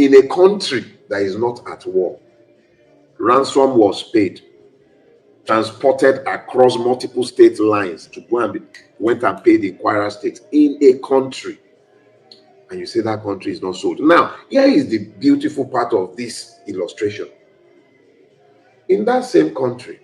in a country that is not at war. Ransom was paid, transported across multiple state lines to go and went and paid in Kwara State in a country. And you say that country is not sold. Now, here is the beautiful part of this illustration. In that same country,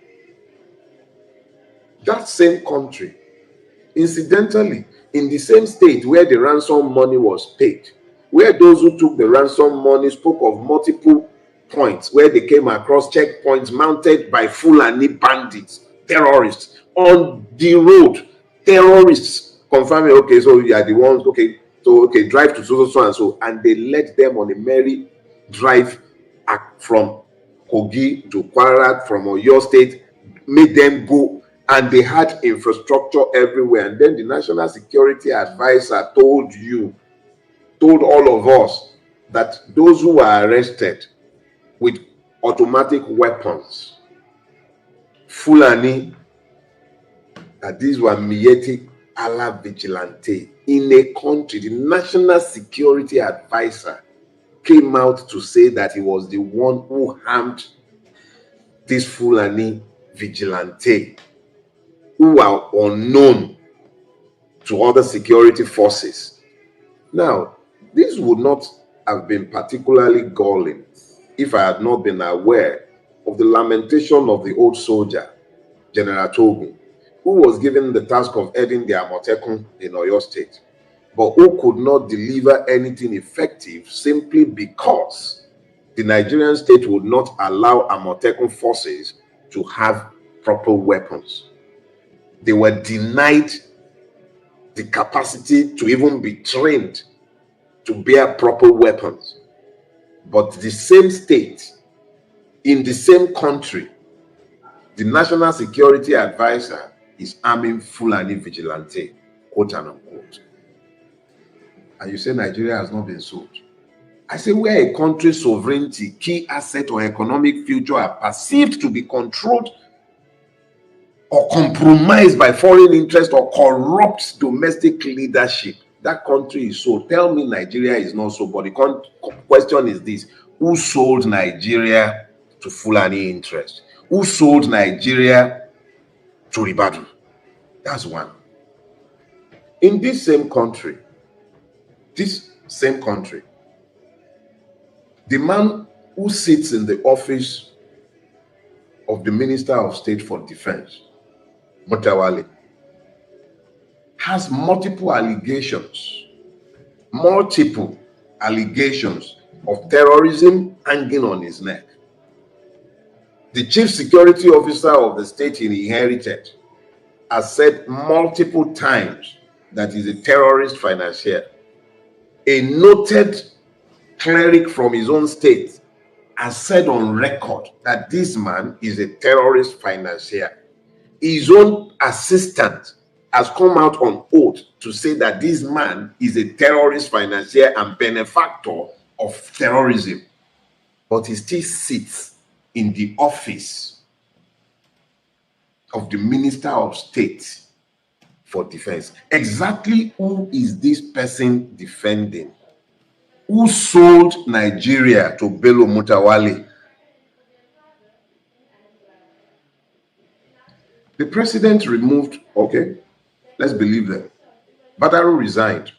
incidentally, in the same state where the ransom money was paid, where those who took the ransom money spoke of multiple points where they came across checkpoints mounted by Fulani bandits, terrorists on the road. Terrorists confirming, okay, so you are the ones, okay, so okay, drive to so and so, and they led them on a merry drive from Kogi to Kwara, from Oyo State, made them go, and they had infrastructure everywhere. And then the National Security Advisor told all of us that those who were arrested with automatic weapons, Fulani, that these were Miyetti ala vigilante in a country. The National Security Advisor came out to say that he was the one who harmed this Fulani vigilante, who are unknown to other security forces. Now, this would not have been particularly galling if I had not been aware of the lamentation of the old soldier, General Togun, who was given the task of heading the Amotekun in Oyo State, but who could not deliver anything effective simply because the Nigerian state would not allow Amotekun forces to have proper weapons. They were denied the capacity to even be trained to bear proper weapons. But the same state, in the same country, the National Security Advisor is arming Fulani vigilante, quote and unquote. And you say Nigeria has not been sold. I say where a country's sovereignty, key asset, or economic future are perceived to be controlled or compromised by foreign interest or corrupt domestic leadership, that country is sold. Tell me Nigeria is not sold. But the question is this: who sold Nigeria to Fulani interest? Who sold Nigeria to Ribadu? That's one. In this same country, the man who sits in the office of the Minister of State for Defense, Mutawale, has multiple allegations of terrorism hanging on his neck. The chief security officer of the state he inherited has said multiple times that he's a terrorist financier. A noted cleric from his own state has said on record that this man is a terrorist financier. His own assistant has come out on oath to say that this man is a terrorist financier and benefactor of terrorism. But he still sits in the office of the Minister of State for Defense. Exactly who is this person defending? Who sold Nigeria to Bello Mutawale? The president removed, okay, let's believe them. Badaru resigned.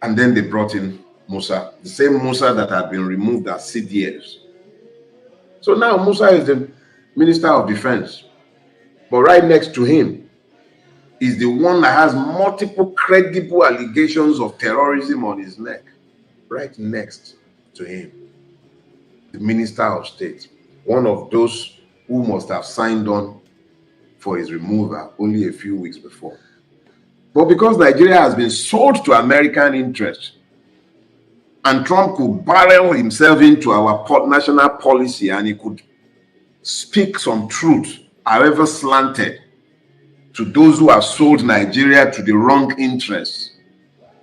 And then they brought in Musa, the same Musa that had been removed as CDS. So now Musa is the Minister of Defense. But right next to him is the one that has multiple credible allegations of terrorism on his neck. Right next to him, the Minister of State, one of those who must have signed on for his removal only a few weeks before. But because Nigeria has been sold to American interests, and Trump could barrel himself into our national policy and he could speak some truth, however slanted, to those who have sold Nigeria to the wrong interests,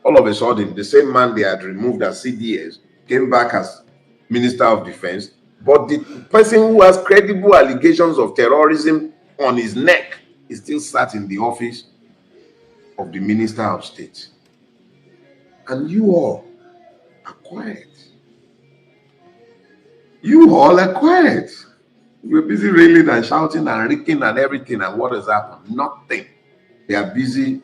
all of a sudden, the same man they had removed as CDS came back as Minister of Defense, but the person who has credible allegations of terrorism on his neck is still sat in the office of the Minister of State. And you all are quiet. You all are quiet. You're busy railing and shouting and reeking and everything, and what has happened? Nothing. They are busy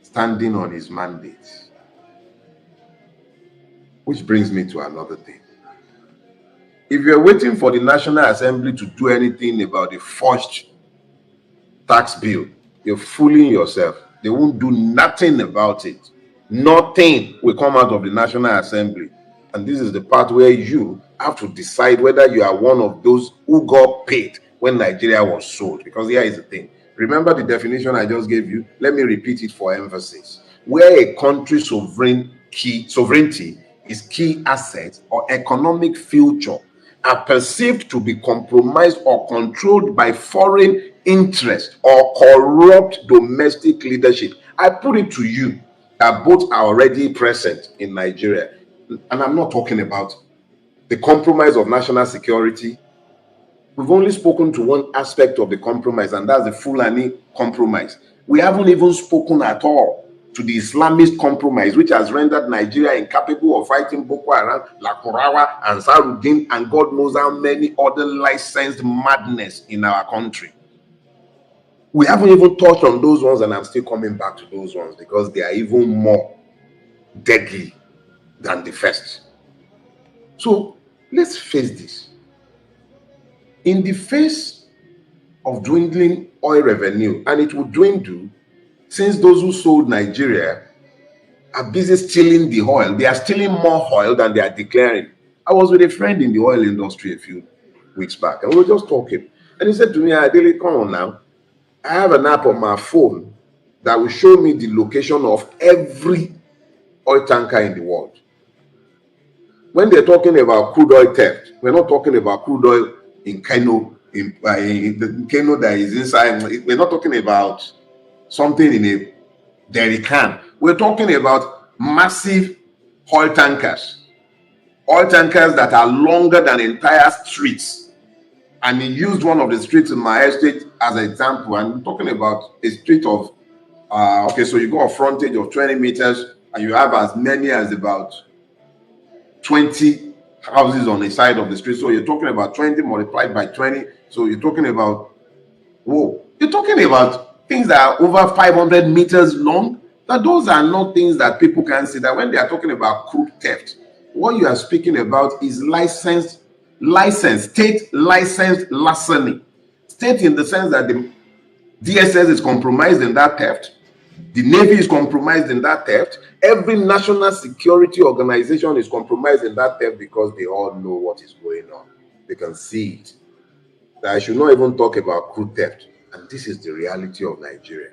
standing on his mandate. Which brings me to another thing. If you're waiting for the National Assembly to do anything about the forged tax bill, you're fooling yourself. They won't do nothing about it. Nothing will come out of the National Assembly. And this is the part where you have to decide whether you are one of those who got paid when Nigeria was sold. Because here is the thing. Remember the definition I just gave you? Let me repeat it for emphasis. Where a country's sovereignty is key assets or economic future are perceived to be compromised or controlled by foreign interest or corrupt domestic leadership. I put it to you that both are already present in Nigeria. And I'm not talking about the compromise of national security. We've only spoken to one aspect of the compromise, and that's the Fulani compromise. We haven't even spoken at all to the Islamist compromise, which has rendered Nigeria incapable of fighting Boko Haram, Lakurawa, and Sarudin, and God knows how many other licensed madness in our country. We haven't even touched on those ones, and I'm still coming back to those ones because they are even more deadly than the first. So let's face this. In the face of dwindling oil revenue, and it will dwindle since those who sold Nigeria are busy stealing the oil. They are stealing more oil than they are declaring. I was with a friend in the oil industry a few weeks back, and we were just talking. And he said to me, Dele, come on now. I have an app on my phone that will show me the location of every oil tanker in the world. When they're talking about crude oil theft, we're not talking about crude oil in kanu, in the kanu that is inside. We're not talking about something in a dairy can. We're talking about massive oil tankers that are longer than entire streets. And he used one of the streets in my estate as an example. And I'm talking about a street of, so you got a frontage of 20 meters and you have as many as about 20 houses on the side of the street. So you're talking about 20 multiplied by 20. So you're talking about, you're talking about things that are over 500 meters long. Now, those are not things that people can see. That when they are talking about crude theft, what you are speaking about is state licensed larceny. State in the sense that the DSS is compromised in that theft. The Navy is compromised in that theft. Every national security organization is compromised in that theft because they all know what is going on. They can see it. I should not even talk about crude theft. And this is the reality of Nigeria.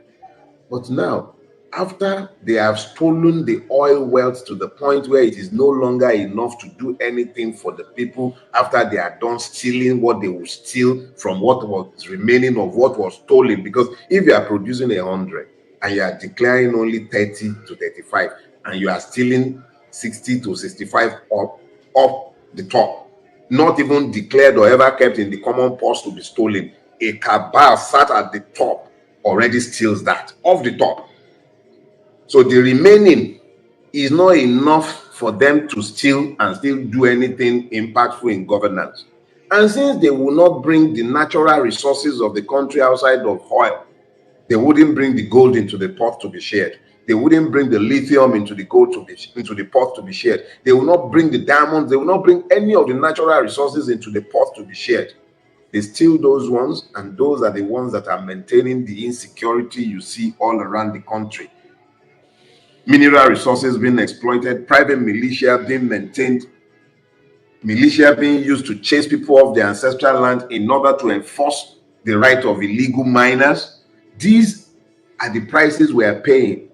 But now, after they have stolen the oil wealth to the point where it is no longer enough to do anything for the people, after they are done stealing what they will steal from what was remaining of what was stolen, because if you are producing 100 and you are declaring only 30 to 35 and you are stealing 60 to 65 up the top, not even declared or ever kept in the common purse to be stolen, a cabal sat at the top already steals that off the top. So the remaining is not enough for them to steal and still do anything impactful in governance. And since they will not bring the natural resources of the country outside of oil, they wouldn't bring the gold into the pot to be shared. They wouldn't bring the lithium into the pot to be shared. They will not bring the diamonds. They will not bring any of the natural resources into the pot to be shared. They steal those ones, and those are the ones that are maintaining the insecurity you see all around the country. Mineral resources being exploited, private militia being maintained, militia being used to chase people off their ancestral land in order to enforce the right of illegal miners. These are the prices we are paying.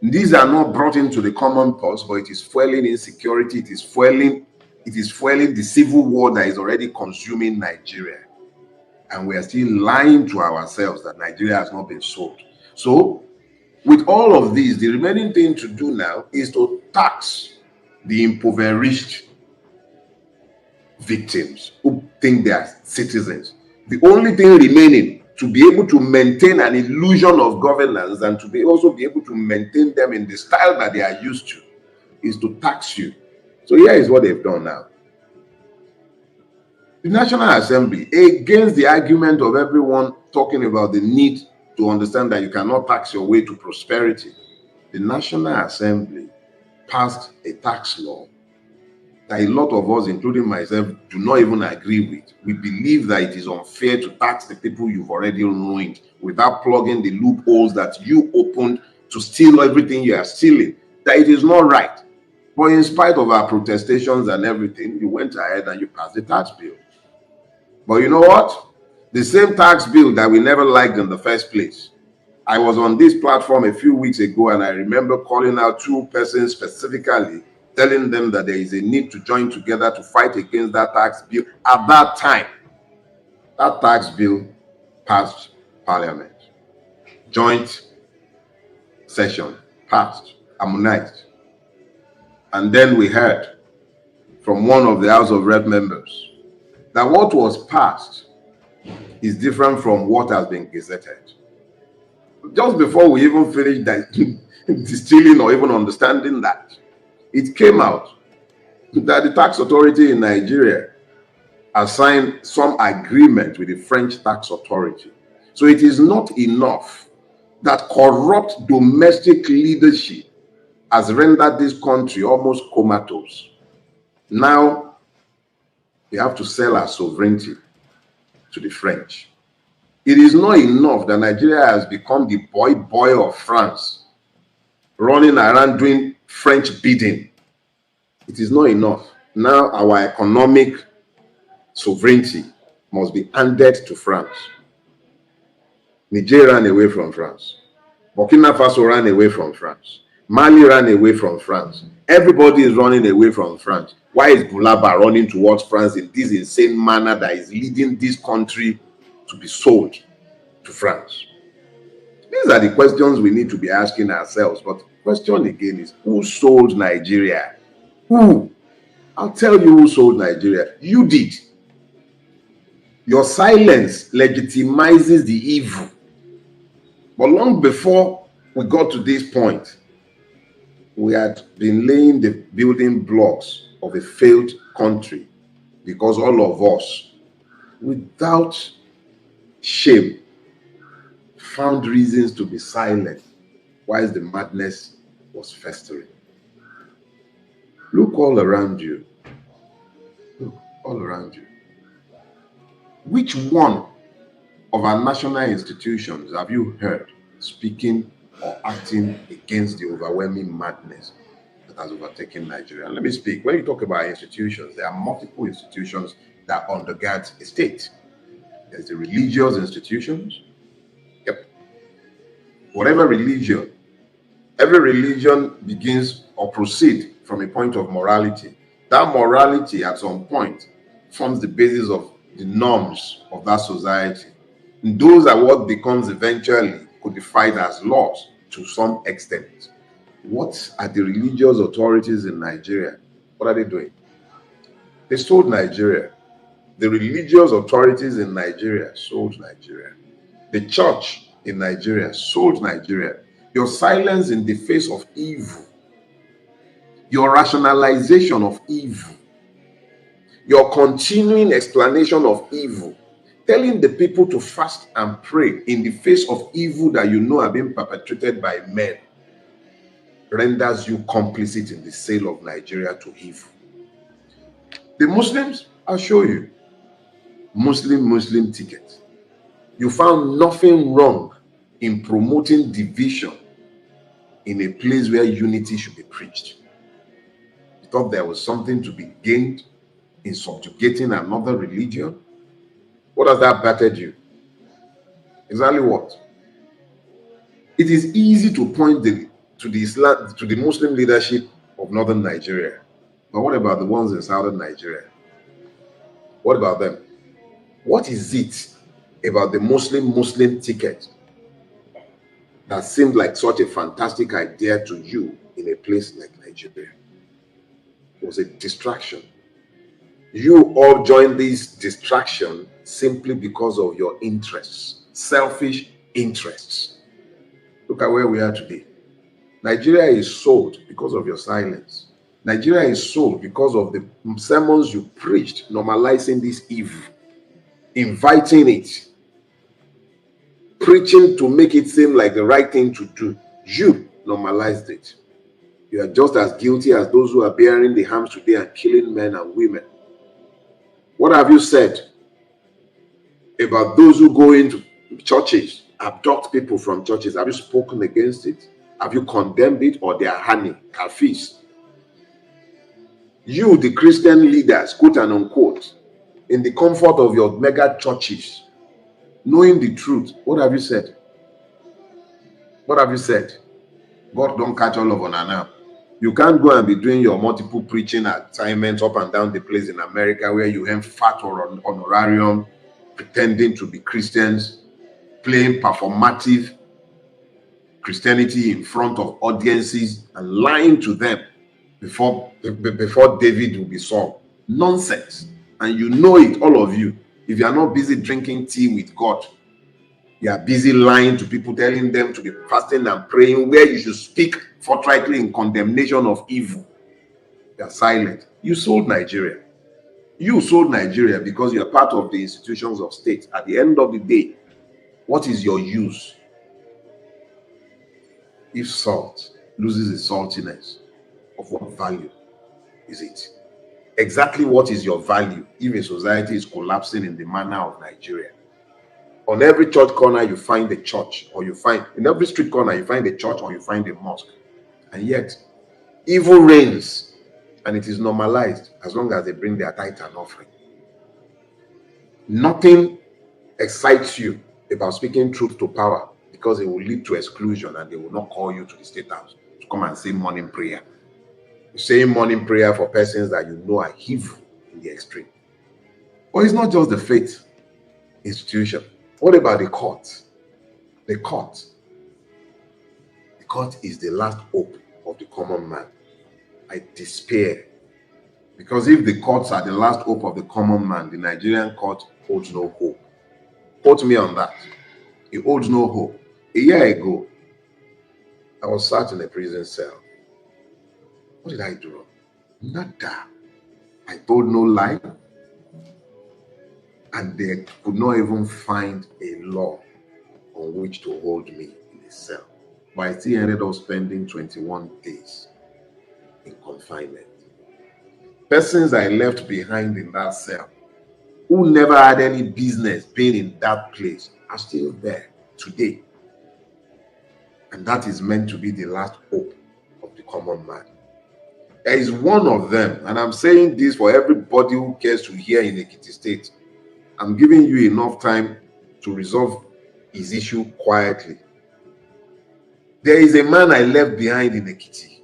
These are not brought into the common purse, but it is fueling insecurity. It is fueling the civil war that is already consuming Nigeria. And we are still lying to ourselves that Nigeria has not been sold. So, with all of these, the remaining thing to do now is to tax the impoverished victims who think they are citizens. The only thing remaining to be able to maintain an illusion of governance and to also be able to maintain them in the style that they are used to is to tax you. So here is what they've done now. The National Assembly, against the argument of everyone talking about the need to understand that you cannot tax your way to prosperity, the National Assembly passed a tax law that a lot of us, including myself, do not even agree with. We believe that it is unfair to tax the people you've already ruined without plugging the loopholes that you opened to steal everything you are stealing. That it is not right. But in spite of our protestations and everything, you went ahead and you passed the tax bill. But you know what? The same tax bill that we never liked in the first place. I was on this platform a few weeks ago and I remember calling out two persons specifically, telling them that there is a need to join together to fight against that tax bill. At that time, that tax bill passed Parliament. Joint session, passed, harmonized. And then we heard from one of the House of Rep members that what was passed is different from what has been gazetted. Just before we even finished that distilling or even understanding that, it came out that the tax authority in Nigeria has signed some agreement with the French tax authority. So it is not enough that corrupt domestic leadership has rendered this country almost comatose. Now we have to sell our sovereignty to the French. It is not enough that Nigeria has become the boy of France, running around doing French bidding. It is not enough. Now our economic sovereignty must be handed to France. Niger ran away from France. Burkina Faso ran away from France. Mali ran away from France. Everybody is running away from France. Why is Boulaba running towards France in this insane manner that is leading this country to be sold to France? These are the questions we need to be asking ourselves. But the question again is, who sold Nigeria? Who? I'll tell you who sold Nigeria. You did. Your silence legitimizes the evil. But long before we got to this point, we had been laying the building blocks of a failed country because all of us, without shame, found reasons to be silent whilst the madness was festering. Look all around you. Look all around you. Which one of our national institutions have you heard speaking or acting against the overwhelming madness that has overtaken Nigeria? And let me speak. When you talk about institutions, there are multiple institutions that undergird a state. There's the religious institutions. Yep. Whatever religion, every religion begins or proceeds from a point of morality. That morality at some point forms the basis of the norms of that society. And those are what becomes eventually codified as laws to some extent. What are the religious authorities in Nigeria? What are they doing? They sold Nigeria. The religious authorities in Nigeria sold Nigeria. The church in Nigeria sold Nigeria. Your silence in the face of evil, your rationalization of evil, your continuing explanation of evil, telling the people to fast and pray in the face of evil that you know are being perpetrated by men, renders you complicit in the sale of Nigeria to evil. The Muslims, I'll show you. Muslim ticket. You found nothing wrong in promoting division in a place where unity should be preached. You thought there was something to be gained in subjugating another religion? What has that bettered you? Exactly what? It is easy to point to the Muslim leadership of northern Nigeria. But what about the ones in southern Nigeria? What about them? What is it about the Muslim ticket that seemed like such a fantastic idea to you in a place like Nigeria? It was a distraction. You all joined this distraction simply because of your interests, selfish interests. Look at where we are today. Nigeria is sold because of your silence. Nigeria is sold because of the sermons you preached, normalizing this evil, inviting it, preaching to make it seem like the right thing to do. You normalized it. You are just as guilty as those who are bearing the arms today and killing men and women. What have you said about those who go into churches, abduct people from churches? Have you spoken against it? Have you condemned it, or they are honey, kafis? You, the Christian leaders, quote and unquote, in the comfort of your mega churches, knowing the truth, what have you said? What have you said? God don't catch all of on now. You can't go and be doing your multiple preaching assignments up and down the place in America where you earn fat or honorarium, pretending to be Christians, playing performative Christianity in front of audiences and lying to them before David will be Saul. Nonsense. And you know it, all of you. If you are not busy drinking tea with God, you are busy lying to people, telling them to be fasting and praying, where you should speak forthrightly in condemnation of evil. You are silent. You sold Nigeria. You sold Nigeria because you are part of the institutions of state. At the end of the day, what is your use if salt loses its saltiness? Of what value is it? Exactly what is your value if a society is collapsing in the manner of Nigeria? On every church corner, you find a church, or you find, in every street corner, you find a church or you find a mosque. And yet, evil reigns, and it is normalized as long as they bring their tithe and offering. Nothing excites you about speaking truth to power, because it will lead to exclusion and they will not call you to the state house to come and say morning prayer. You say morning prayer for persons that you know are evil in the extreme. But it's not just the faith institution. What about the court? The court. The court is the last hope of the common man. I despair. Because if the courts are the last hope of the common man, the Nigerian court holds no hope. Quote me on that. It holds no hope. A year ago, I was sat in a prison cell. What did I do wrong? Nada. I told no lie. And they could not even find a law on which to hold me in a cell. But I still ended up spending 21 days in confinement. Persons I left behind in that cell, who never had any business being in that place, are still there today. And that is meant to be the last hope of the common man. There is one of them, and I'm saying this for everybody who cares to hear in Ekiti State. I'm giving you enough time to resolve his issue quietly. There is a man I left behind in Ekiti.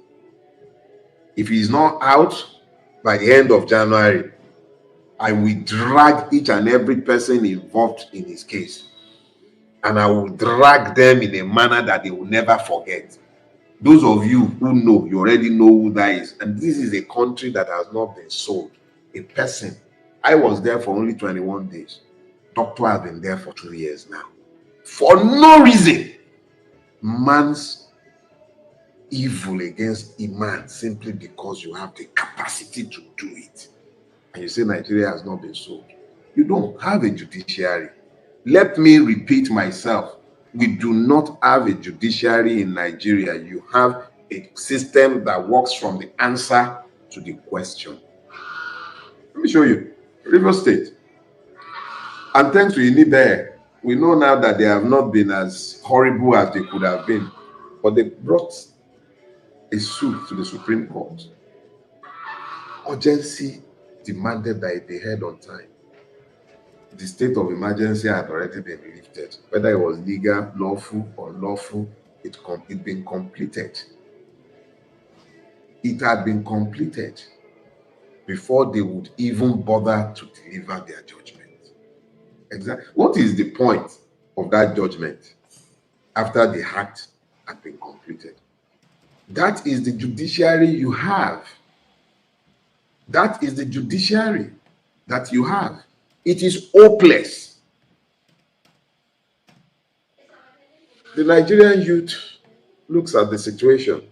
If he is not out by the end of January, I will drag each and every person involved in his case. And I will drag them in a manner that they will never forget. Those of you who know, you already know who that is. And this is a country that has not been sold. A person. I was there for only 21 days. Doctor has been there for 2 years now. For no reason. Man's evil against a man simply because you have the capacity to do it. And you say Nigeria has not been sold. You don't have a judiciary. Let me repeat myself. We do not have a judiciary in Nigeria. You have a system that works from the answer to the question. Let me show you. River State. And thanks to Unibe, we know now that they have not been as horrible as they could have been. But they brought a suit to the Supreme Court. Urgency demanded that it be heard on time. The state of emergency had already been lifted. Whether it was legal, lawful, or unlawful, it had been completed. It had been completed before they would even bother to deliver their judgment. Exactly. What is the point of that judgment after the act had been completed? That is the judiciary you have. That is the judiciary that you have. It is hopeless. The Nigerian youth looks at the situation.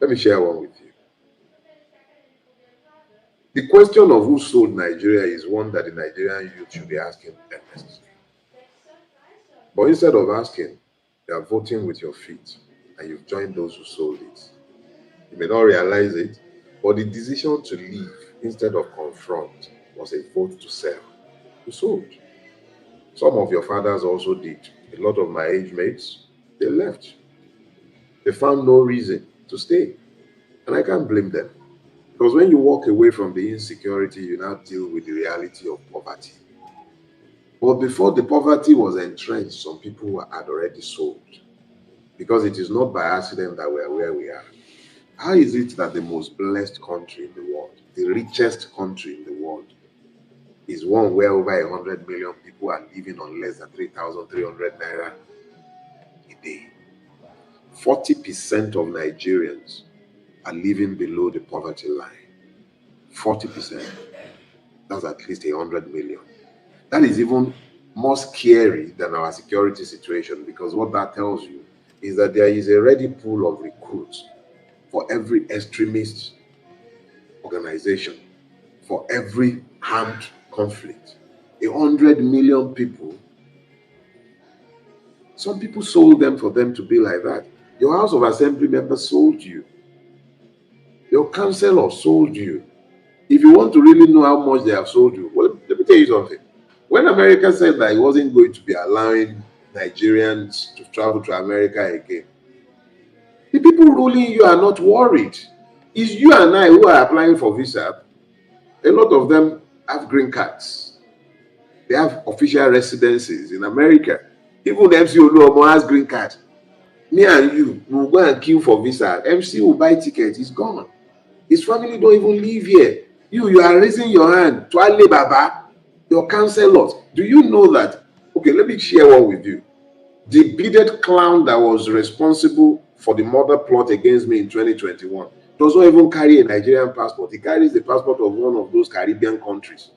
Let me share one with you. The question of who sold Nigeria is one that the Nigerian youth should be asking earnestly. But instead of asking, you are voting with your feet and you've joined those who sold it. You may not realize it, but the decision to leave instead of confront was a vote to sell. You sold. Some of your fathers also did. A lot of my age mates, they left. They found no reason to stay. And I can't blame them. Because when you walk away from the insecurity, you now deal with the reality of poverty. But before the poverty was entrenched, some people had already sold. Because it is not by accident that we are where we are. How is it that the most blessed country in the world, the richest country in the world, is one where over 100 million people are living on less than 3,300 naira a day? 40% of Nigerians are living below the poverty line. 40%. That's at least 100 million. That is even more scary than our security situation, because what that tells you is that there is a ready pool of recruits for every extremist organization, for every armed conflict. 100 million people. Some people sold them for them to be like that. Your House of Assembly members sold you. Your councillor sold you. If you want to really know how much they have sold you, well, let me tell you something. When America said that it wasn't going to be allowing Nigerians to travel to America again, the people ruling you are not worried. It's you and I who are applying for visa. A lot of them have green cards. They have official residences in America. Even MC Oluomo has green card. Me and you will go and queue for visa. MC will buy ticket. He's gone. His family don't even live here. You are raising your hand to Ali Baba, your councillors. Do you know that? Okay, let me share one with you. The bearded clown that was responsible for the murder plot against me in 2021 does not even carry a Nigerian passport. He carries the passport of one of those Caribbean countries.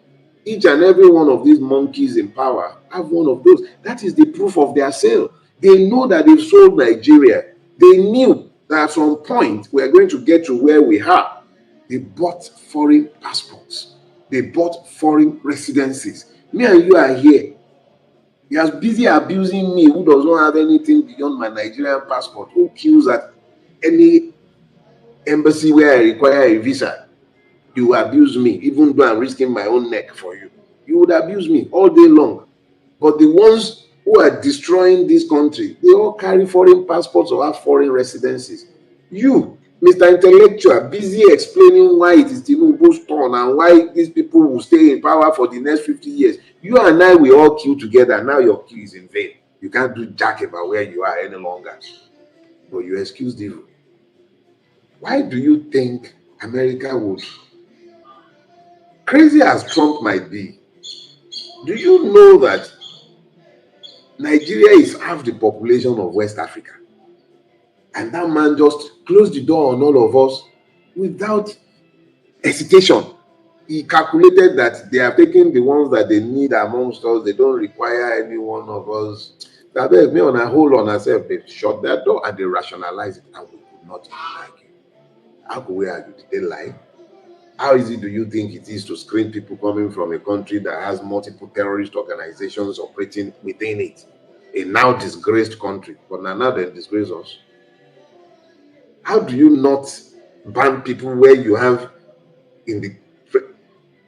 Each and every one of these monkeys in power have one of those. That is the proof of their sale. They know that they've sold Nigeria. They knew that at some point we are going to get to where we are. They bought foreign passports. They bought foreign residencies. Me and you are here. You are busy abusing me, who does not have anything beyond my Nigerian passport, who queues at any embassy where I require a visa. You abuse me, even though I'm risking my own neck for you. You would abuse me all day long. But the ones who are destroying this country, they all carry foreign passports or have foreign residencies. You, Mr. Intellectual, busy explaining why it is Tinubu's turn and why these people will stay in power for the next 50 years. You and I will all queue together. Now your queue is in vain. You can't do jack about where you are any longer. But you excuse evil. Why do you think America would? Crazy as Trump might be, do you know that Nigeria is half the population of West Africa? And that man just closed the door on all of us without hesitation. He calculated that they are taking the ones that they need amongst us. They don't require any one of us. That they me on a hold on ourselves. They shut that door and they rationalize it, and we could not argue. How could we argue? Did they lie? How easy do you think it is to screen people coming from a country that has multiple terrorist organizations operating within it? A now disgraced country. But now they disgrace us. How do you not ban people where you have in the...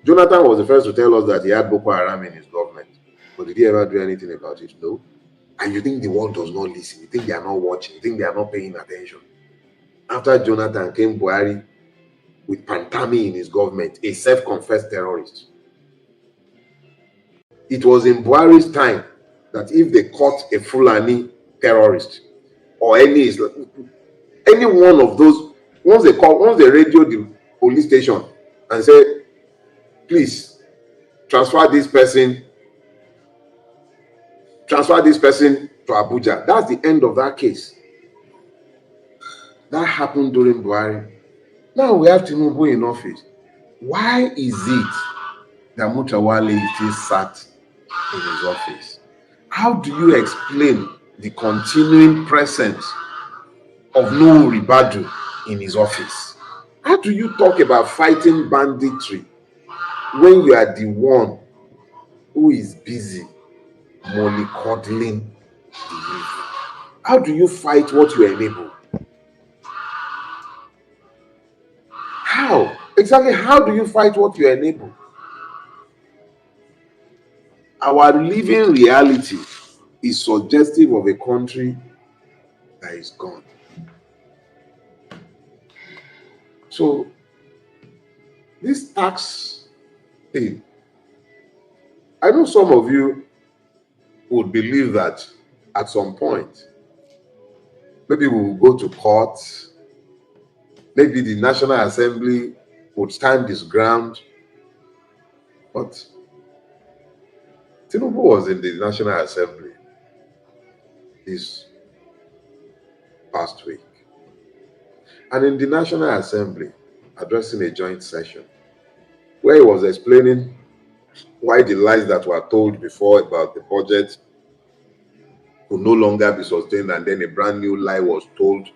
Jonathan was the first to tell us that he had Boko Haram in his government. But did he ever do anything about it? No. And you think the world does not listen. You think they are not watching. You think they are not paying attention. After Jonathan came Buhari with Pantami in his government, a self-confessed terrorist. It was in Buhari's time that if they caught a Fulani terrorist or any one of those, once they radio the police station and say, please transfer this person to Abuja, that's the end of that case. That happened during Buhari. Now we have Tinubu in office. Why is it that Mutawale is still sat in his office? How do you explain the continuing presence of no Ribadu in his office. How do you talk about fighting banditry when you are the one who is busy mollycoddling the youth? How do you fight what you enable? How? Exactly, how do you fight what you enable? Our living reality is suggestive of a country that is gone. So, this tax thing, I know some of you would believe that at some point, maybe we will go to court, maybe the National Assembly would stand its ground. But Tinubu was in the National Assembly this past week. And in the National Assembly, addressing a joint session, where he was explaining why the lies that were told before about the budget could no longer be sustained, and then a brand new lie was told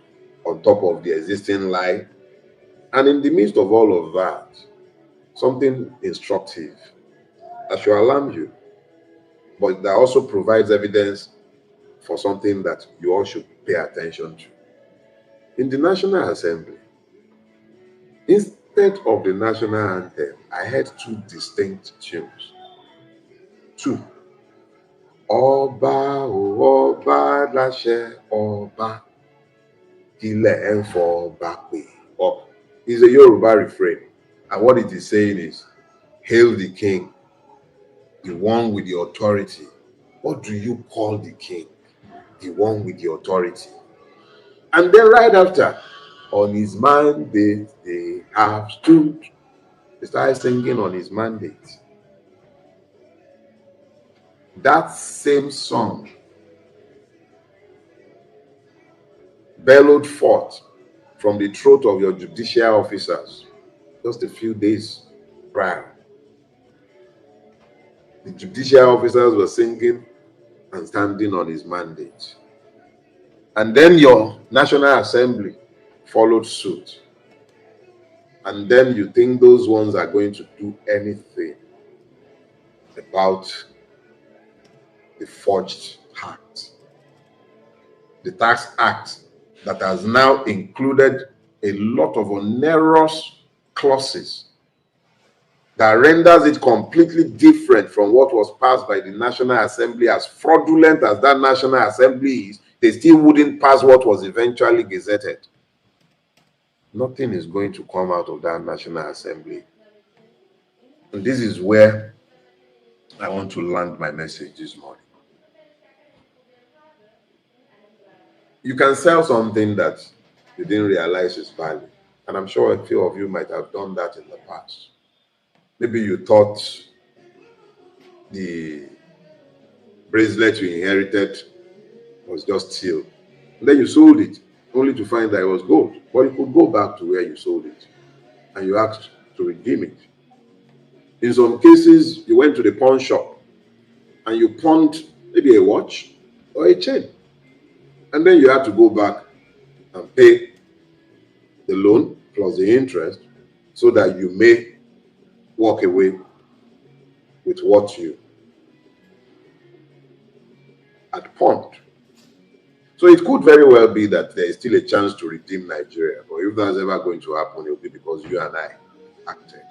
on top of the existing lie. And in the midst of all of that, something instructive that should alarm you, but that also provides evidence for something that you all should pay attention to. In the National Assembly, instead of the national anthem, I heard two distinct tunes. Two. Ọba o ọba láṣẹ ọba ilẹ̀ ń fọba pè. It's a Yoruba refrain, and what it is saying is, hail the king, the one with the authority. What do you call the king? The one with the authority. And then right after, on his mandate they have stood. They started singing on his mandate. That same song bellowed forth from the throat of your judicial officers just a few days prior. The judicial officers were singing and standing on his mandate. And then your National Assembly followed suit. And then you think those ones are going to do anything about the forged act. The Tax Act that has now included a lot of onerous clauses that renders it completely different from what was passed by the National Assembly. As fraudulent as that National Assembly is, they still wouldn't pass what was eventually gazetted. Nothing is going to come out of that National Assembly. And this is where I want to land my message this morning. You can sell something that you didn't realize is value. And I'm sure a few of you might have done that in the past. Maybe you thought the bracelet you inherited was just steel. And then you sold it, only to find that it was gold. But you could go back to where you sold it and you asked to redeem it. In some cases, you went to the pawn shop and you pawned maybe a watch or a chain. And then you had to go back and pay the loan plus the interest so that you may walk away with what you had pawned. So it could very well be that there is still a chance to redeem Nigeria. But if that's ever going to happen, it will be because you and I acted.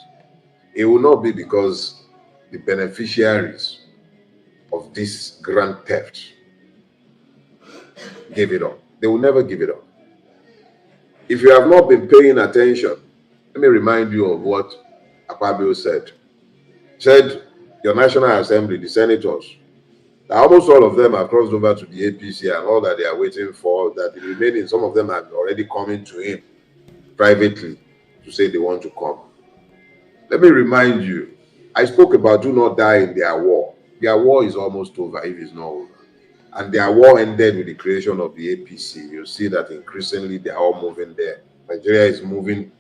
It will not be because the beneficiaries of this grand theft gave it up. They will never give it up. If you have not been paying attention, let me remind you of what Akpabio said. He said, your National Assembly, the senators, almost all of them have crossed over to the APC, and all that they are waiting for, that the remaining, some of them are already coming to him privately to say they want to come. Let me remind you, I spoke about do not die in their war. Their war is almost over, if it's not over. And their war ended with the creation of the APC. You see that increasingly they are all moving there. Nigeria is moving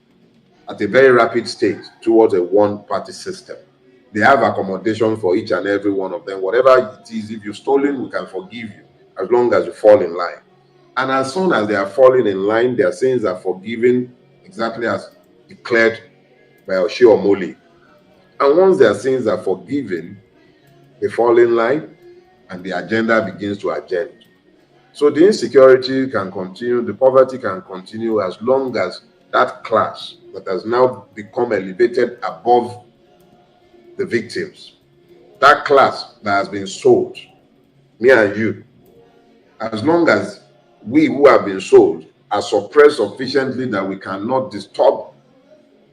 at a very rapid state towards a one-party system. They have accommodation for each and every one of them. Whatever it is, if you've stolen, we can forgive you as long as you fall in line. And as soon as they are falling in line, their sins are forgiven, exactly as declared by Oshie Omole. And once their sins are forgiven, they fall in line and the agenda begins to agenda. So the insecurity can continue, the poverty can continue as long as that class that has now become elevated above the victims, that class that has been sold, me and you, as long as we who have been sold are suppressed sufficiently that we cannot disturb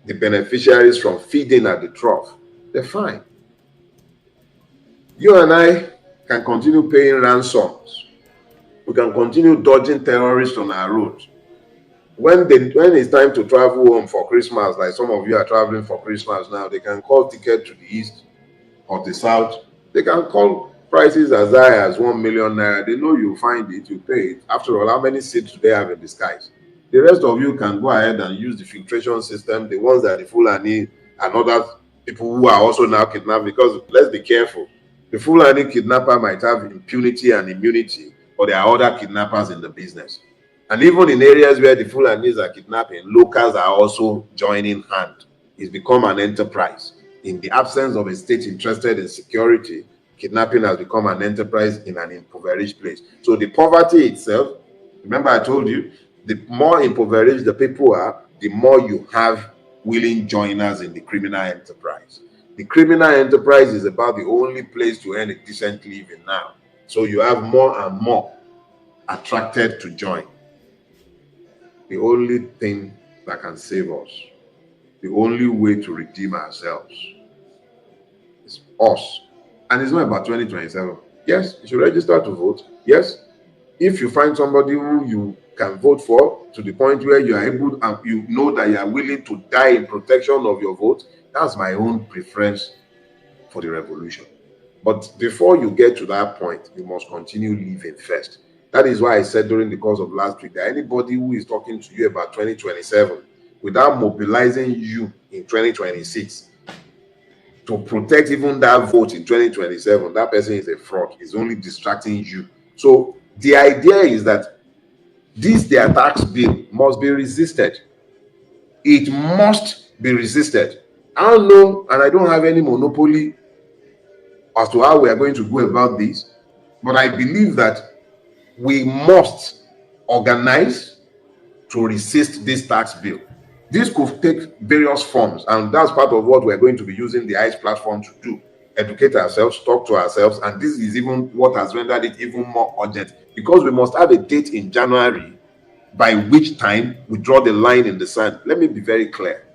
the beneficiaries from feeding at the trough, they're fine. You and I can continue paying ransoms. We can continue dodging terrorists on our roads. When it's time to travel home for Christmas, like some of you are traveling for Christmas now, they can call ticket to the east or the south. They can call prices as high as 1 million naira. They know you find it, you pay it. After all, how many seats do they have in the skies? The rest of you can go ahead and use the filtration system, the ones that the Fulani and other people who are also now kidnapped, because let's be careful. The Fulani kidnapper might have impunity and immunity, but there are other kidnappers in the business. And even in areas where the Fulanis are kidnapping, locals are also joining hand. It's become an enterprise. In the absence of a state interested in security, kidnapping has become an enterprise in an impoverished place. So the poverty itself, remember I told you, the more impoverished the people are, the more you have willing joiners in the criminal enterprise. The criminal enterprise is about the only place to earn a decent living now. So you have more and more attracted to join. The only thing that can save us, the only way to redeem ourselves is us. And it's not about 2027. Yes, you should register to vote. Yes, if you find somebody who you can vote for to the point where you are able and you know that you are willing to die in protection of your vote, that's my own preference for the revolution. But before you get to that point, you must continue living first. That is why I said during the course of last week that anybody who is talking to you about 2027 without mobilizing you in 2026 to protect even that vote in 2027, that person is a fraud. He's only distracting you. So the idea is that their tax bill must be resisted. It must be resisted. I don't know, and I don't have any monopoly as to how we are going to go about this, but I believe that we must organize to resist this tax bill. This could take various forms, and that's part of what we're going to be using the ICE platform to do. Educate ourselves, talk to ourselves, and this is even what has rendered it even more urgent, because we must have a date in January by which time we draw the line in the sand. Let me be very clear.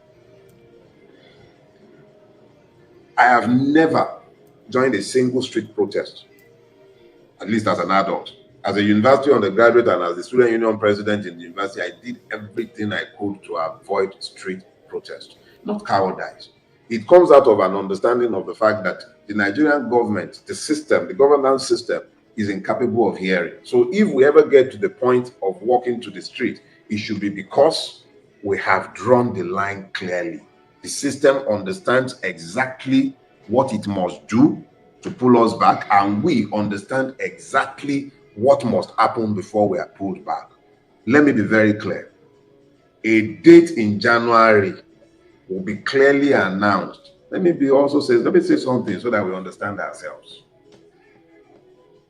I have never joined a single street protest, at least as an adult. As a university undergraduate and as the student union president in the university, I did everything I could to avoid street protest, not cowardice. It comes out of an understanding of the fact that the Nigerian government, the system, the governance system is incapable of hearing. So if we ever get to the point of walking to the street, it should be because we have drawn the line clearly. The system understands exactly what it must do to pull us back, and we understand exactly what must happen before we are pulled back. Let me be very clear. A date in January will be clearly announced. Let me say something so that we understand ourselves.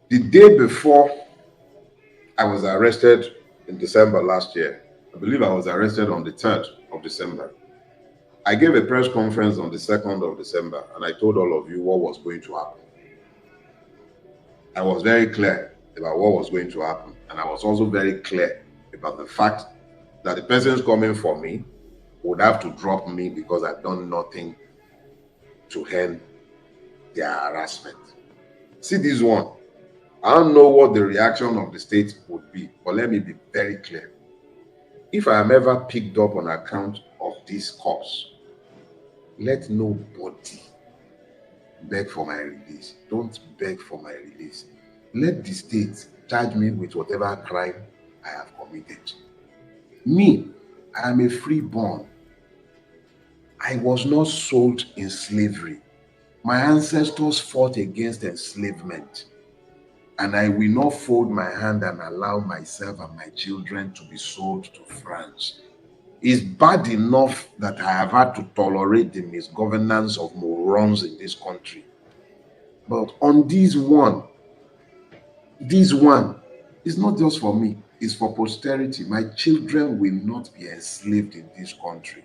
The day before I was arrested in December last year, I believe I was arrested on the 3rd of December. I gave a press conference on the 2nd of December, and I told all of you what was going to happen. I was very clear about what was going to happen, and I was also very clear about the fact that the persons coming for me would have to drop me because I've done nothing to end their harassment. See this one. I don't know what the reaction of the state would be, but let me be very clear. If I am ever picked up on account of this cause, let nobody beg for my release. Don't beg for my release. Let the state charge me with whatever crime I have committed. Me, I am a freeborn. I was not sold in slavery. My ancestors fought against enslavement. and I will not fold my hand and allow myself and my children to be sold to France. It's bad enough that I have had to tolerate the misgovernance of morons in this country. But on this one is not just for me, it's for posterity. My children will not be enslaved in this country.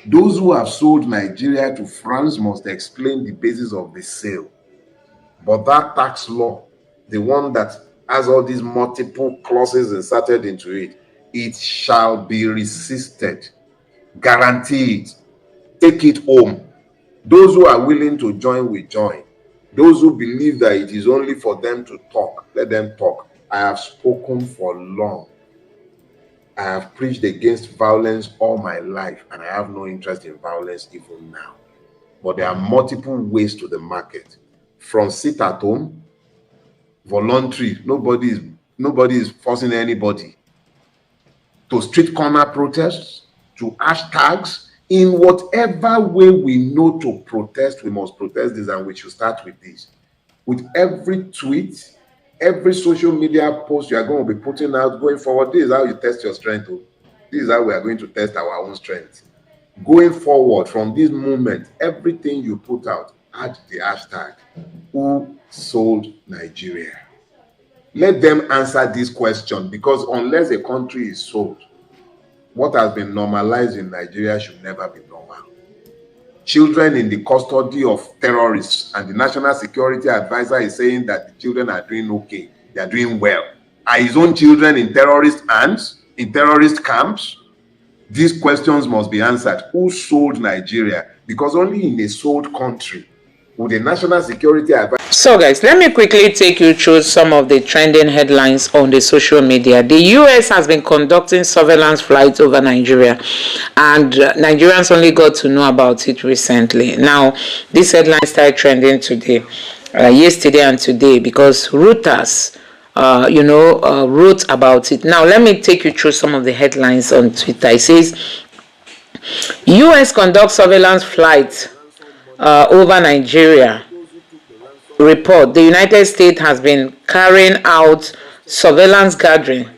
Those who have sold Nigeria to France must explain the basis of the sale. But that tax law, the one that has all these multiple clauses inserted into it, it shall be resisted. Guaranteed. Take it home. Those who are willing to join will join. Those who believe that it is only for them to talk, let them talk. I have spoken for long. I have preached against violence all my life, and I have no interest in violence even now. But there are multiple ways to the market. From sit at home, voluntary, nobody is forcing anybody, to street corner protests, to hashtags. In whatever way we know to protest, we must protest this, and we should start with this. With every tweet, every social media post you are going to be putting out going forward, this is how you test your strength. This is how we are going to test our own strength. Going forward from this moment, everything you put out, add the hashtag, who sold Nigeria? Let them answer this question, because unless a country is sold, what has been normalized in Nigeria should never be normal. Children in the custody of terrorists, and the National Security Advisor is saying that the children are doing okay, they are doing well. Are his own children in terrorist hands, in terrorist camps? These questions must be answered. Who sold Nigeria? Because only in a sold country would the National Security Advisor. So guys, let me quickly take you through some of the trending headlines on the social media. The US has been conducting surveillance flights over Nigeria, and Nigerians only got to know about it recently. Now, this headline started trending today, yesterday and today, because Reuters wrote about it. Now, let me take you through some of the headlines on Twitter. It says, US conducts surveillance flights over Nigeria. Report: the United States has been carrying out surveillance gathering.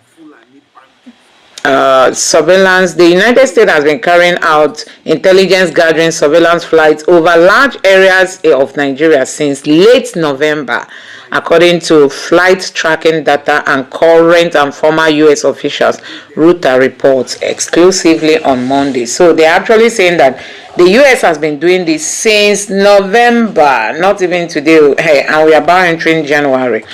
The United States has been carrying out intelligence gathering surveillance flights over large areas of Nigeria since late November, according to flight tracking data and current and former U.S. officials, Reuters reports exclusively on Monday. So they're actually saying that the U.S. has been doing this since November, not even today, hey, and we are about entering January.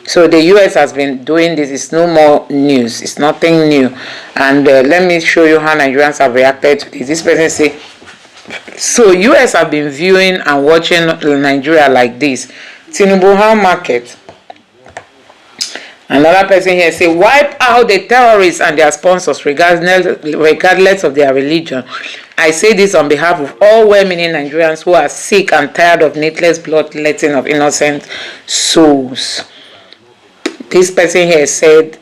So the U.S. has been doing this. It's no more news. It's nothing new. And let me show you how Nigerians have reacted to this. This person say, so U.S. have been viewing and watching Nigeria like this. Tinubu, how market? Another person here say, wipe out the terrorists and their sponsors regardless of their religion. I say this on behalf of all well-meaning Nigerians who are sick and tired of needless bloodletting of innocent souls. This person here said,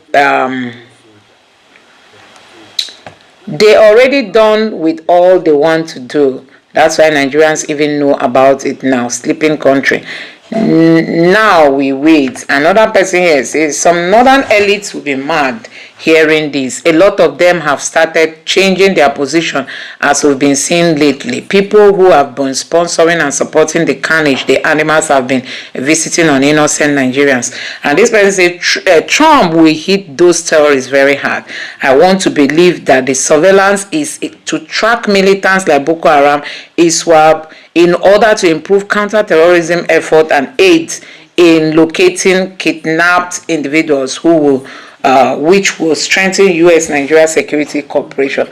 they already done with all they want to do. That's why Nigerians even know about it now. Sleeping country. Now we wait. Another person here says, some northern elites will be mad hearing this. A lot of them have started changing their position, as we've been seeing lately. People who have been sponsoring and supporting the carnage the animals have been visiting on innocent Nigerians. And this person says, Trump will hit those terrorists very hard. I want to believe that the surveillance is to track militants like Boko Haram, ISWAP, in order to improve counter-terrorism effort and aid in locating kidnapped individuals who will which will strengthen U.S.-Nigeria security cooperation.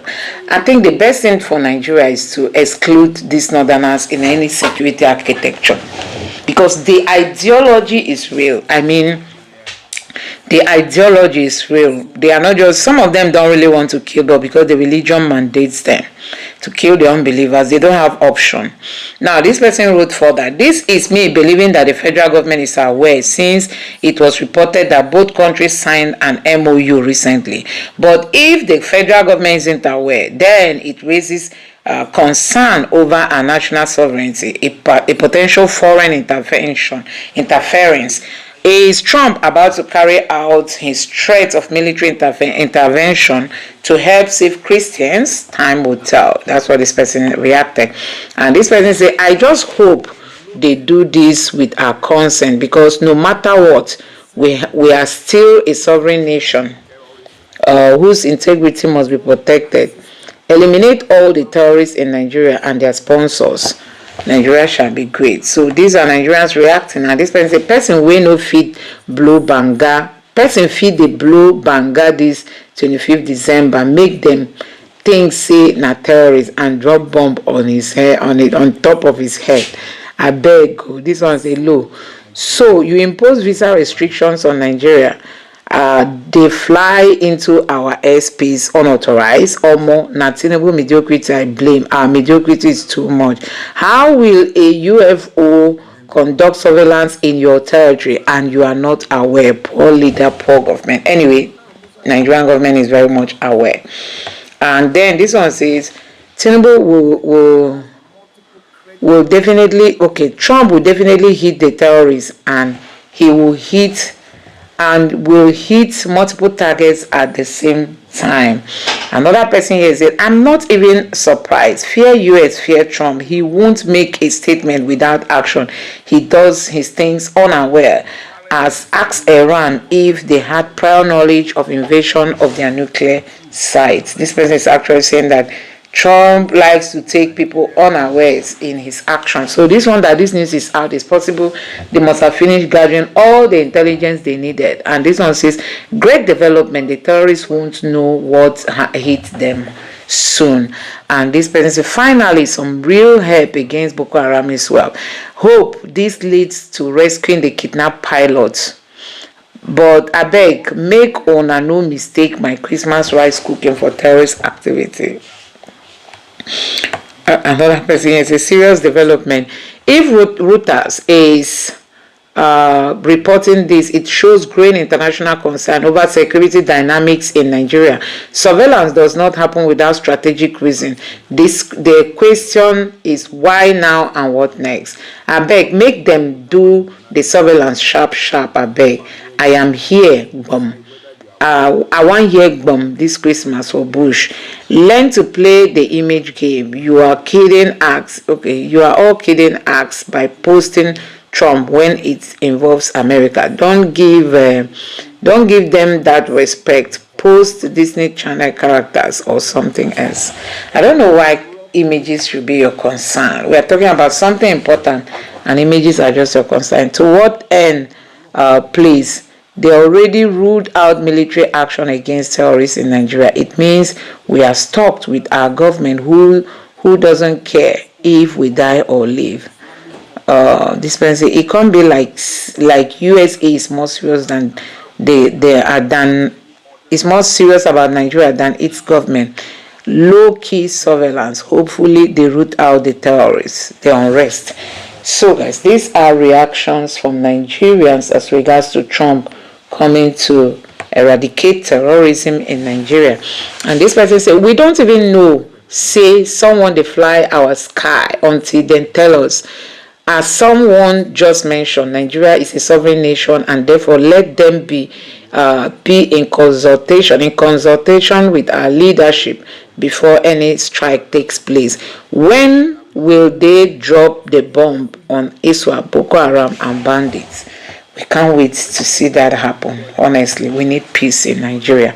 I think the best thing for Nigeria is to exclude these northerners in any security architecture, because the ideology is real. I mean, the ideology is real. They are not just, some of them don't really want to kill, but because the religion mandates them to kill the unbelievers, they don't have option. Now, this person wrote further, this is me believing that the federal government is aware, since it was reported that both countries signed an MOU recently. But if the federal government isn't aware, then it raises concern over our national sovereignty, a potential foreign interference. Is Trump about to carry out his threat of military intervention to help save Christians? Time will tell. That's what this person reacted. And this person said, I just hope they do this with our consent, because no matter what, we are still a sovereign nation whose integrity must be protected. Eliminate all the terrorists in Nigeria and their sponsors. Nigeria shall be great. So these are Nigerians reacting. And this person say, person wey no fit blow banga, person fit dey blow banga this 25th December, make them think say na terrorist and drop bomb on his head, on top of his head. I beg, this one say low. So you impose visa restrictions on Nigeria. They fly into our airspace unauthorized. Omo, na Tinubu mediocrity I blame. Our mediocrity is too much. How will a UFO conduct surveillance in your territory and you are not aware? Poor leader, poor government. Anyway, Nigerian government is very much aware. And then this one says, Tinubu will definitely, okay, Trump will definitely hit the terrorists, and he will hit multiple targets at the same time. Another person here said, I'm not even surprised. Fear US, fear Trump. He won't make a statement without action. He does his things unaware. Ask Iran if they had prior knowledge of invasion of their nuclear sites. This person is actually saying that Trump likes to take people unawares in his actions. So this one, that this news is out, is possible they must have finished gathering all the intelligence they needed. And this one says, great development, the terrorists won't know what hit them soon. And this person says, finally some real help against Boko Haram as well. Hope this leads to rescuing the kidnapped pilots. But I beg, make una no mistake my Christmas rice cooking for terrorist activity. Another person is a serious development. If Reuters is reporting this, it shows growing international concern over security dynamics in Nigeria. Surveillance does not happen without strategic reason. The question is why now and what next? I beg, make them do the surveillance sharp. I beg. I am here, I want hear bomb this Christmas for Bush. Learn to play the image game. You are kidding acts. Okay, you are all kidding acts by posting Trump when it involves America. Don't give them that respect. Post Disney Channel characters or something else. I don't know why images should be your concern. We are talking about something important, and images are just your concern. To what end, please? They already ruled out military action against terrorists in Nigeria. It means we are stopped with our government who doesn't care if we die or live. This person, it can't be like USA is more serious than it's more serious about Nigeria than its government. Low-key surveillance. Hopefully they root out the terrorists, the unrest. So guys, these are reactions from Nigerians as regards to Trump coming to eradicate terrorism in Nigeria. And this person said, we don't even know, say someone they fly our sky until then tell us. As someone just mentioned, Nigeria is a sovereign nation, and therefore let them be in consultation with our leadership before any strike takes place. When will they drop the bomb on Iswa, Boko Haram, and bandits? We can't wait to see that happen. Honestly, we need peace in Nigeria.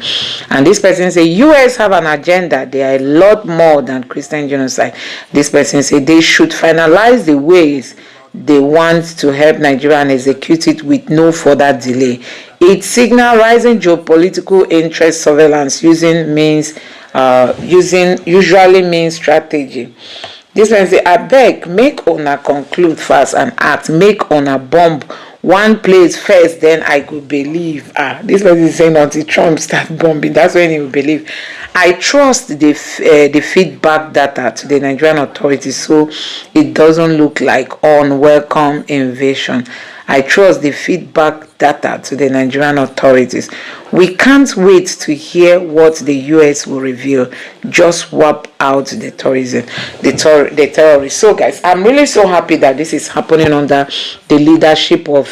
And this person say, US have an agenda. They are a lot more than Christian genocide. This person say they should finalize the ways they want to help Nigeria and execute it with no further delay. It signals rising geopolitical interest. Surveillance usually means strategy. This person say, I beg, make una conclude fast and act. Make una bomb one place first, then I could believe. This person is saying until Trump start bombing, that's when he will believe. I trust the feedback data to the Nigerian authorities so it doesn't look like unwelcome invasion. I trust the feedback data to the Nigerian authorities. We can't wait to hear what the US will reveal. Just wipe out the terrorists. So guys, I'm really so happy that this is happening under the leadership of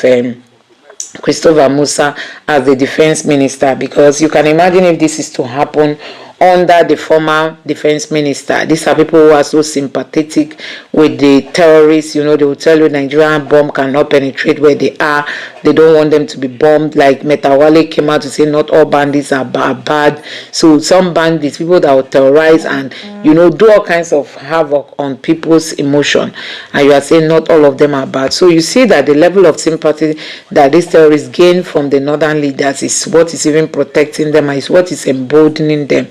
Christopher Musa as the defense minister, because you can imagine if this is to happen under the former defense minister. These are people who are so sympathetic with the terrorists. You know, they will tell you Nigerian bomb cannot penetrate where they are. They don't want them to be bombed. Like Metawale came out to say not all bandits are bad. So some bandits, people that will terrorize and, you know, do all kinds of havoc on people's emotion. And you are saying not all of them are bad. So you see that the level of sympathy that these terrorists gain from the northern leaders is what is even protecting them, is what is emboldening them.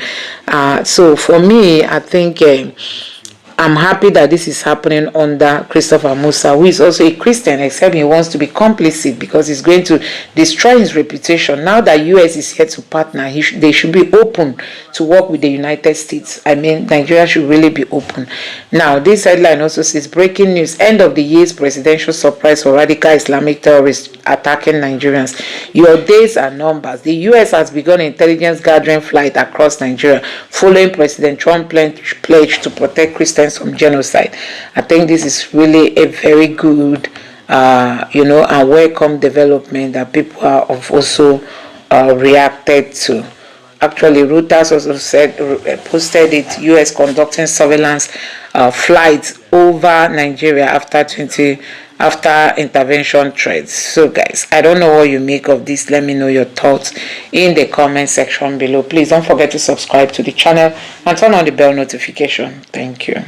So for me, I think I'm happy that this is happening under Christopher Musa, who is also a Christian, except he wants to be complicit because he's going to destroy his reputation. Now that US is here to partner, they should be open to work with the United States. I mean, Nigeria should really be open. Now, this headline also says, breaking news, end of the year's presidential surprise for radical Islamic terrorists attacking Nigerians. Your days are numbers. The US has begun intelligence gathering flight across Nigeria following President Trump's pledge to protect Christians from genocide. I think this is really a very good, and welcome development that people have also reacted to. Actually, Reuters also posted it, U.S. conducting surveillance flights over Nigeria after intervention threats. So guys, I don't know what you make of this. Let me know your thoughts in the comment section below. Please don't forget to subscribe to the channel and turn on the bell notification. Thank you.